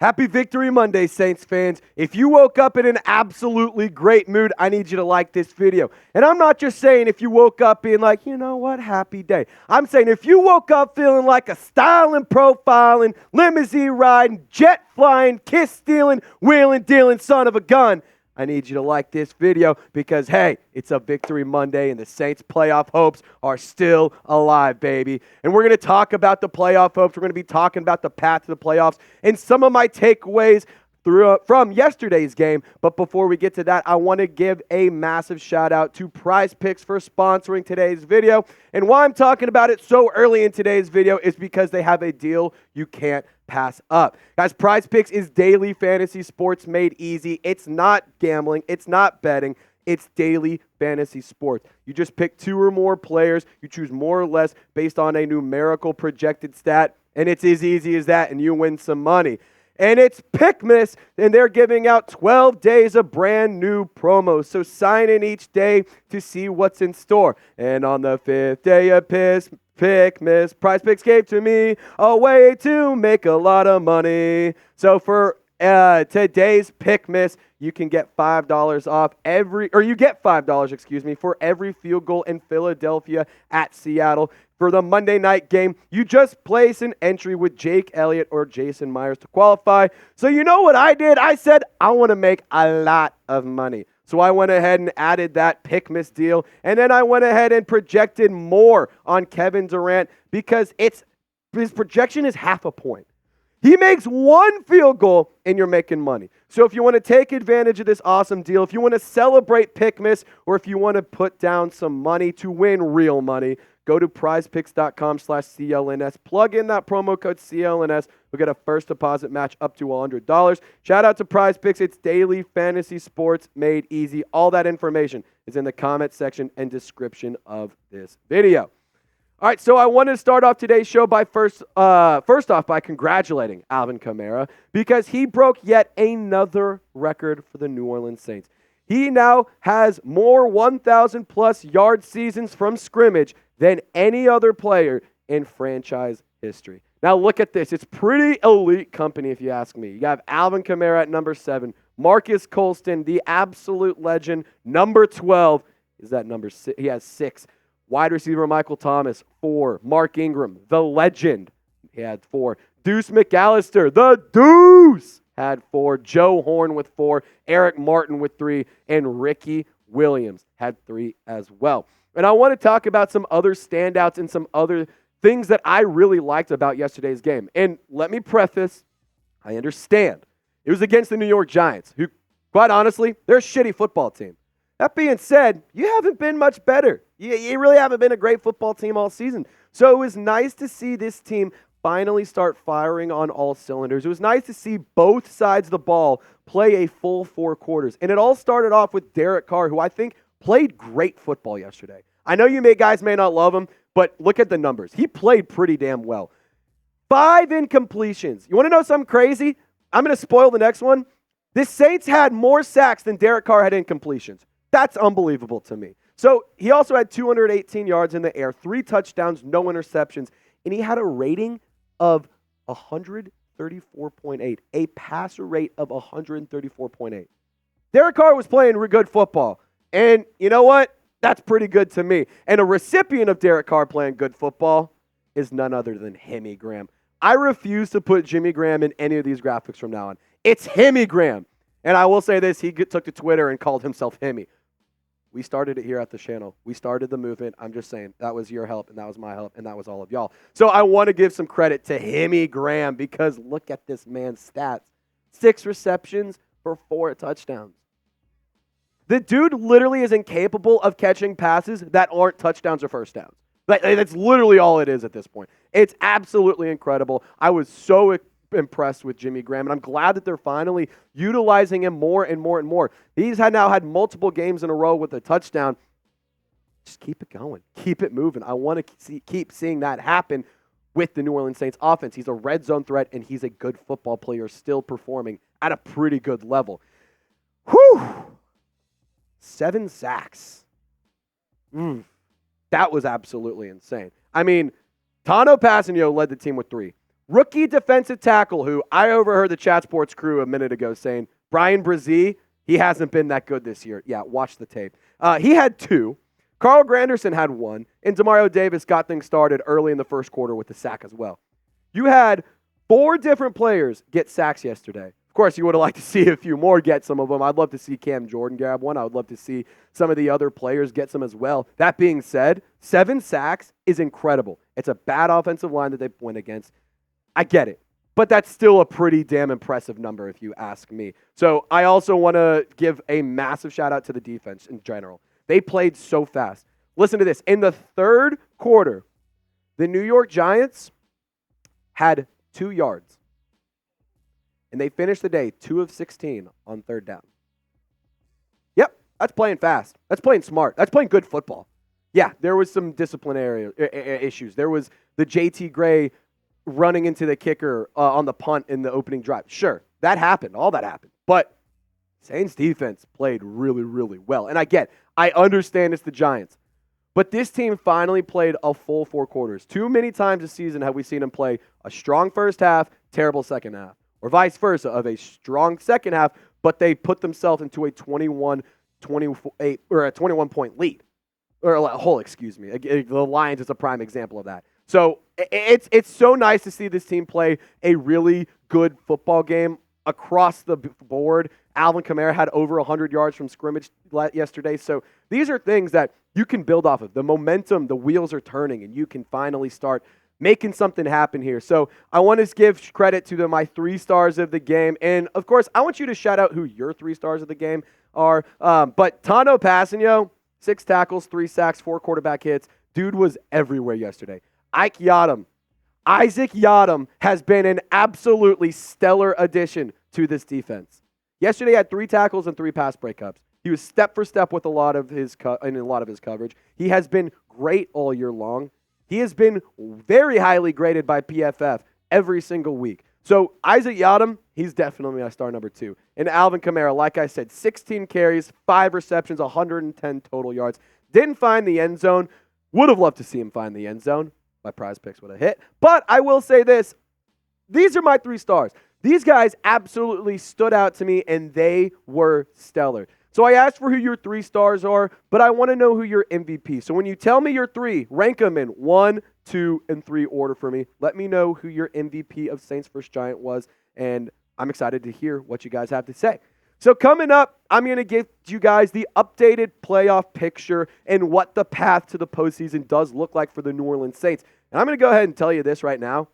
Happy Victory Monday, Saints fans. If you woke up in an absolutely great mood, I need you to like this video. And I'm not just saying if you woke up being like, you know what, happy day. I'm saying if you woke up feeling like a styling, profiling, limousine riding, jet flying, kiss stealing, wheeling dealing son of a gun, I need you to like this video because, hey, it's a Victory Monday and the Saints' playoff hopes are still alive, baby. And we're going to talk about the playoff hopes. We're going to be talking about the path to the playoffs and some of my takeaways from yesterday's game. But before we get to that, I want to give a massive shout out to Prize Picks for sponsoring today's video. And why I'm talking about it so early in today's video is because they have a deal you can't pass up. Guys, Prize Picks is daily fantasy sports made easy. It's not gambling. It's not betting. It's daily fantasy sports. You just pick two or more players. You choose more or less based on a numerical projected stat. And it's as easy as that, and you win some money. And it's Pickmas, and they're giving out 12 days of brand new promos. So sign in each day to see what's in store. And on the 5th day of Pickmas, Prize Picks gave to me a way to make a lot of money. So for today's Pickmas, you can get $5 off you get $5, for every field goal in Philadelphia at Seattle. For the Monday night game, you just place an entry with Jake Elliott or Jason Myers to qualify. So you know what I did? I said, I want to make a lot of money. So I went ahead and added that Pickmas deal, and then I went ahead and projected more on Kevin Durant because his projection is half a point. He makes one field goal, and you're making money. So if you want to take advantage of this awesome deal, if you want to celebrate Pickmas, or if you want to put down some money to win real money, go to prizepicks.com/CLNS. Plug in that promo code CLNS. We'll get a first deposit match up to $100. Shout out to Prize Picks. It's daily fantasy sports made easy. All that information is in the comment section and description of this video. All right, so I wanted to start off today's show by first off by congratulating Alvin Kamara because he broke yet another record for the New Orleans Saints. He now has more 1,000-plus yard seasons from scrimmage than any other player in franchise history. Now look at this. It's pretty elite company if you ask me. You have Alvin Kamara at number 7, Marcus Colston, the absolute legend, number 12. Is that number 6? He has 6. Wide receiver Michael Thomas, 4. Mark Ingram, the legend, he had 4. Deuce McAllister, the Deuce, had 4. Joe Horn with 4. Eric Martin with 3. And Ricky Williams had 3 as well. And I want to talk about some other standouts and some other things that I really liked about yesterday's game. And let me preface, I understand. It was against the New York Giants, who, quite honestly, they're a shitty football team. That being said, you haven't been much better. You really haven't been a great football team all season. So it was nice to see this team finally start firing on all cylinders. It was nice to see both sides of the ball play a full 4 quarters. And it all started off with Derek Carr, who I think played great football yesterday. I know guys may not love him, but look at the numbers. He played pretty damn well. 5 incompletions. You want to know something crazy? I'm going to spoil the next one. The Saints had more sacks than Derek Carr had incompletions. That's unbelievable to me. So he also had 218 yards in the air, 3 touchdowns, no interceptions, and he had a rating of 134.8, a passer rate of 134.8. Derek Carr was playing good football, and you know what? That's pretty good to me. And a recipient of Derek Carr playing good football is none other than Jimmy Graham. I refuse to put Jimmy Graham in any of these graphics from now on. It's Jimmy Graham. And I will say this, he took to Twitter and called himself Himmy. We started it here at the channel. We started the movement. I'm just saying that was your help, and that was my help, and that was all of y'all. So I want to give some credit to Jimmy Graham because look at this man's stats. 6 receptions for 4 touchdowns. The dude literally is incapable of catching passes that aren't touchdowns or first downs. That's literally all it is at this point. It's absolutely incredible. I was so impressed with Jimmy Graham, and I'm glad that they're finally utilizing him more and more and more. He's now had multiple games in a row with a touchdown. Just keep it going. Keep it moving. I want to keep seeing that happen with the New Orleans Saints offense. He's a red zone threat, and he's a good football player still performing at a pretty good level. Whew! 7 sacks. That was absolutely insane. I mean, Tanoh Kpassagnon led the team with 3. Rookie defensive tackle, who I overheard the Chat Sports crew a minute ago saying, Brian Brzee, he hasn't been that good this year. Yeah, watch the tape. He had 2. Carl Granderson had 1. And Demario Davis got things started early in the first quarter with the sack as well. You had 4 different players get sacks yesterday. Of course, you would have liked to see a few more get some of them. I'd love to see Cam Jordan grab one. I would love to see some of the other players get some as well. That being said, 7 sacks is incredible. It's a bad offensive line that they went against. I get it. But that's still a pretty damn impressive number if you ask me. So I also want to give a massive shout out to the defense in general. They played so fast. Listen to this. In the third quarter, the New York Giants had 2 yards. And they finished the day 2 of 16 on third down. Yep, that's playing fast. That's playing smart. That's playing good football. Yeah, there was some disciplinary issues. There was the JT Gray running into the kicker on the punt in the opening drive. Sure, that happened. All that happened. But Saints defense played really, really well. And I understand it's the Giants. But this team finally played a full 4 quarters. Too many times this season have we seen them play a strong first half, terrible second half. Or vice versa, of a strong second half, but they put themselves into a 28 or a 21-point lead. Or a whole, excuse me. The Lions is a prime example of that. So it's so nice to see this team play a really good football game across the board. Alvin Kamara had over 100 yards from scrimmage yesterday. So these are things that you can build off of. The momentum, the wheels are turning, and you can finally start making something happen here. So I want to give credit to my 3 stars of the game. And, of course, I want you to shout out who your 3 stars of the game are. But Tanoh Kpassagnon, 6 tackles, 3 sacks, 4 quarterback hits. Dude was everywhere yesterday. Isaac Yiadom has been an absolutely stellar addition to this defense. Yesterday, he had 3 tackles and 3 pass breakups. He was step for step with a lot of his coverage. He has been great all year long. He has been very highly graded by PFF every single week. So Isaac Yiadom, he's definitely my star number 2. And Alvin Kamara, like I said, 16 carries, 5 receptions, 110 total yards. Didn't find the end zone. Would have loved to see him find the end zone. My prize picks would have hit. But I will say this. These are my 3 stars. These guys absolutely stood out to me, and they were stellar. So I asked for who your 3 stars are, but I want to know who your MVP. So when you tell me your 3, rank them in 1, 2, and 3 order for me. Let me know who your MVP of Saints vs. Giant was, and I'm excited to hear what you guys have to say. So coming up, I'm going to give you guys the updated playoff picture and what the path to the postseason does look like for the New Orleans Saints. And I'm going to go ahead and tell you this right now.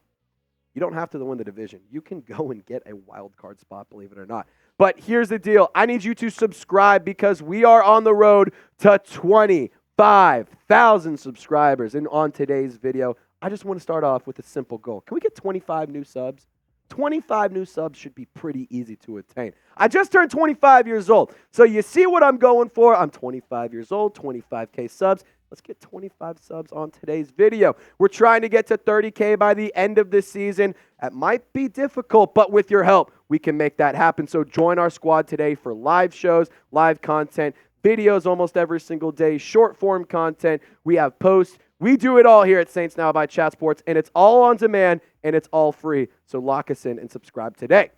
You don't have to win the division. You can go and get a wild card spot, believe it or not. But here's the deal. I need you to subscribe because we are on the road to 25,000 subscribers. And on today's video, I just want to start off with a simple goal. Can we get 25 new subs? 25 new subs should be pretty easy to attain. I just turned 25 years old. So you see what I'm going for? I'm 25 years old, 25K subs. Let's get 25 subs on today's video. We're trying to get to 30K by the end of this season. That might be difficult, but with your help, we can make that happen. So join our squad today for live shows, live content, videos almost every single day, short form content. We have posts. We do it all here at Saints Now by Chat Sports, and it's all on demand, and it's all free. So lock us in and subscribe today.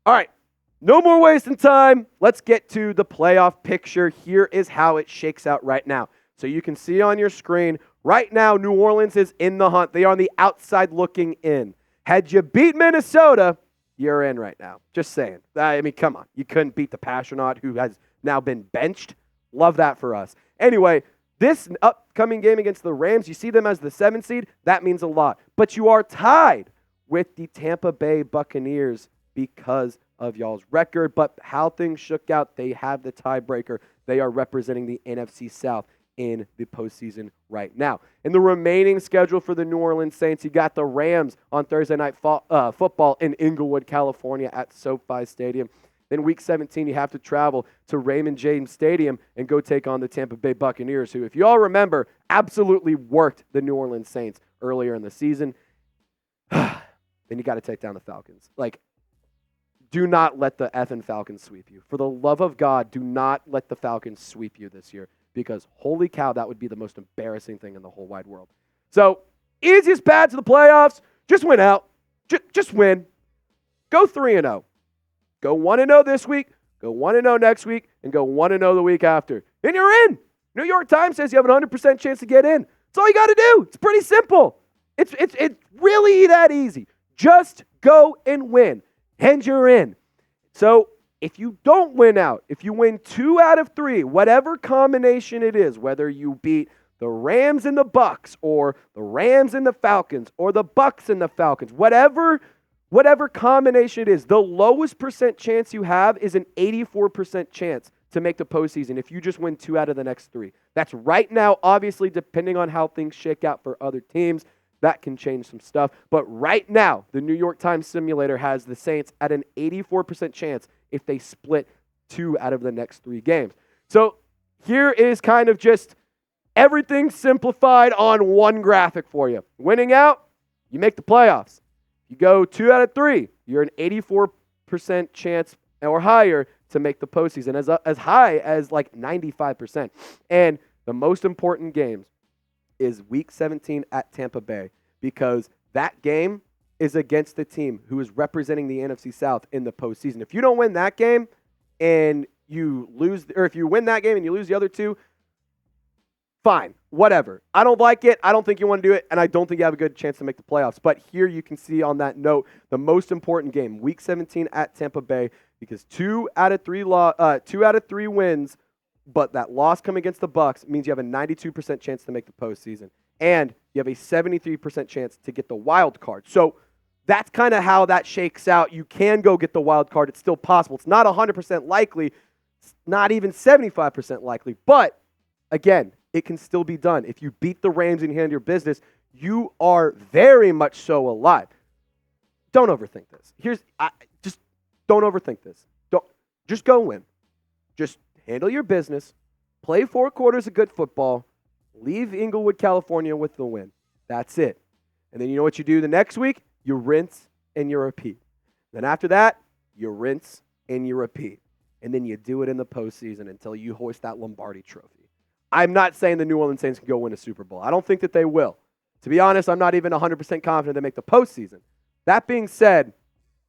All right, no more wasting time. Let's get to the playoff picture. Here is how it shakes out right now. So you can see on your screen, right now, New Orleans is in the hunt. They are on the outside looking in. Had you beat Minnesota, you're in right now. Just saying. I mean, come on. You couldn't beat the Passionaut, who has now been benched. Love that for us. Anyway, this upcoming game against the Rams, you see them as the 7th seed. That means a lot. But you are tied with the Tampa Bay Buccaneers because of y'all's record. But how things shook out, they have the tiebreaker. They are representing the NFC South in the postseason right now. In the remaining schedule for the New Orleans Saints, you got the Rams on Thursday Night Football in Inglewood, California at SoFi Stadium. Then week 17, you have to travel to Raymond James Stadium and go take on the Tampa Bay Buccaneers, who, if you all remember, absolutely worked the New Orleans Saints earlier in the season. Then you got to take down the Falcons. Do not let the effing Falcons sweep you. For the love of God, do not let the Falcons sweep you this year. Because, holy cow, that would be the most embarrassing thing in the whole wide world. So, easiest path to the playoffs, just win out. Just win. Go 3-0. Go 1-0 this week, go 1-0 next week, and go 1-0 the week after. And you're in. New York Times says you have an 100% chance to get in. That's all you got to do. It's pretty simple. It's really that easy. Just go and win, and you're in. So if you don't win out, if you win 2 out of 3, whatever combination it is, whether you beat the Rams and the Bucs, or the Rams and the Falcons, or the Bucs and the Falcons, whatever combination it is, the lowest percent chance you have is an 84% chance to make the postseason if you just win 2 out of the next 3. That's right now, obviously, depending on how things shake out for other teams. That can change some stuff. But right now, the New York Times simulator has the Saints at an 84% chance if they split 2 out of the next 3 games. So here is kind of just everything simplified on one graphic for you. Winning out, you make the playoffs. You go 2 out of 3, you're an 84% chance or higher to make the postseason, as high as like 95%. And the most important games is Week 17 at Tampa Bay, because that game is against the team who is representing the NFC South in the postseason. If you don't win that game and you lose, or if you win that game and you lose the other 2, fine, whatever. I don't like it. I don't think you want to do it, and I don't think you have a good chance to make the playoffs. But here you can see on that note the most important game, Week 17 at Tampa Bay, because 2 out of 3 wins, but that loss coming against the Bucs means you have a 92% chance to make the postseason, and you have a 73% chance to get the wild card. So that's kind of how that shakes out. You can go get the wild card. It's still possible. It's not 100% likely. It's not even 75% likely. But again, it can still be done. If you beat the Rams and handle your business, you are very much so alive. Don't overthink this. Just don't overthink this. Just go win. Just handle your business. Play 4 quarters of good football. Leave Inglewood, California with the win. That's it. And then you know what you do the next week? You rinse and you repeat. Then after that, you rinse and you repeat. And then you do it in the postseason until you hoist that Lombardi trophy. I'm not saying the New Orleans Saints can go win a Super Bowl. I don't think that they will. To be honest, I'm not even 100% confident they make the postseason. That being said,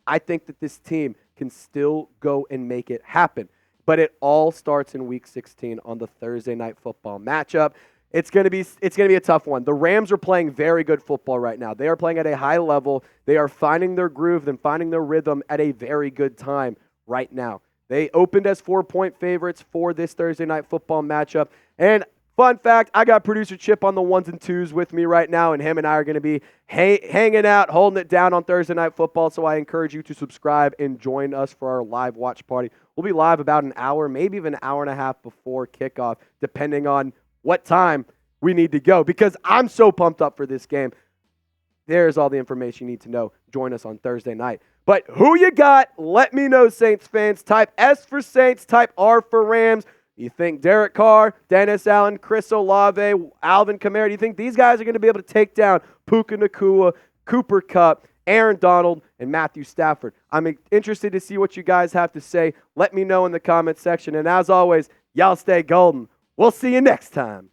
I think that this team can still go and make it happen. But it all starts in Week 16 on the Thursday Night Football matchup. It's going to be a tough one. The Rams are playing very good football right now. They are playing at a high level. They are finding their groove and finding their rhythm at a very good time right now. They opened as 4-point favorites for this Thursday Night Football matchup. And fun fact, I got producer Chip on the 1s and 2s with me right now, and him and I are going to be hanging out, holding it down on Thursday Night Football. So I encourage you to subscribe and join us for our live watch party. We'll be live about an hour, maybe even an hour and a half before kickoff, depending on what time we need to go, because I'm so pumped up for this game. There's all the information you need to know. Join us on Thursday night. But who you got? Let me know, Saints fans. Type S for Saints, type R for Rams. You think Derek Carr, Dennis Allen, Chris Olave, Alvin Kamara, do you think these guys are going to be able to take down Puka Nacua, Cooper Kupp, Aaron Donald, and Matthew Stafford? I'm interested to see what you guys have to say. Let me know in the comment section. And as always, y'all stay golden. We'll see you next time.